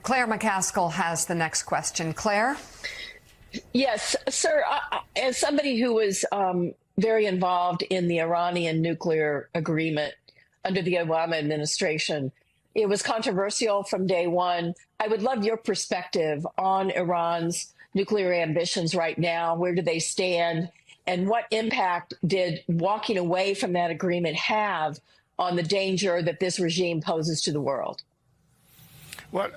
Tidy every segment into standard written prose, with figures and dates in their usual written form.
Claire McCaskill has the next question. Claire? Yes, sir. As somebody who was very involved in the Iranian nuclear agreement under the Obama administration, it was controversial from day one. I would love your perspective on Iran's nuclear ambitions right now. Where do they stand? And what impact did walking away from that agreement have on the danger that this regime poses to the world? Well,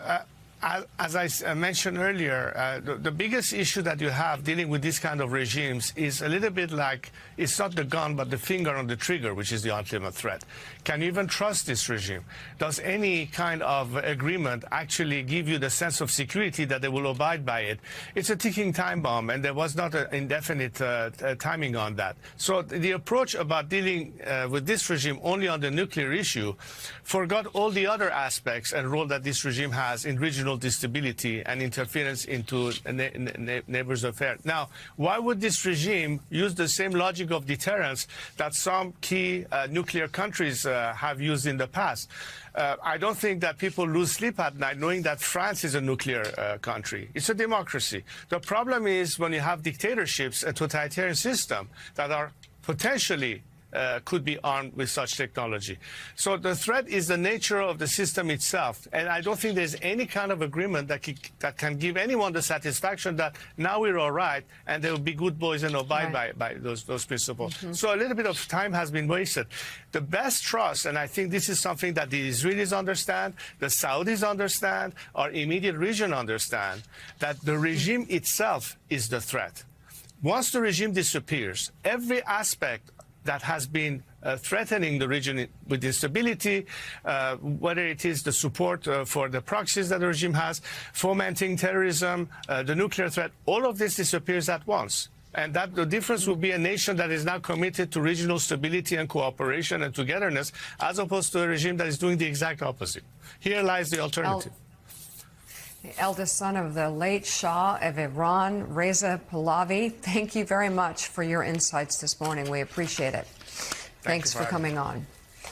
as I mentioned earlier, the biggest issue that you have dealing with this kind of regimes is a little bit like it's not the gun but the finger on the trigger, which is the ultimate threat. Can you even trust this regime? Does any kind of agreement actually give you the sense of security that they will abide by it? It's a ticking time bomb, and there was not an indefinite timing on that. So the approach about dealing with this regime only on the nuclear issue forgot all the other aspects and role that this regime has in regional instability and interference into neighbors' affairs. Now, why would this regime use the same logic of deterrence that some key nuclear countries have used in the past? I don't think that people lose sleep at night knowing that France is a nuclear country. It's a democracy. The problem is when you have dictatorships, a totalitarian system that are potentially could be armed with such technology. So the threat is the nature of the system itself. And I don't think there's any kind of agreement that can give anyone the satisfaction that now we're all right and they'll be good boys and abide by those principles. So a little bit of time has been wasted. The best trust, and I think this is something that the Israelis understand, the Saudis understand, our immediate region understand, that the regime itself is the threat. Once the regime disappears, every aspect that has been threatening the region with instability, whether it is the support for the proxies that the regime has, fomenting terrorism, the nuclear threat, all of this disappears at once. And that the difference will be a nation that is now committed to regional stability and cooperation and togetherness, as opposed to a regime that is doing the exact opposite. Here lies the alternative. The eldest son of the late Shah of Iran, Reza Pahlavi, thank you very much for your insights this morning. We appreciate it. Thanks for coming on.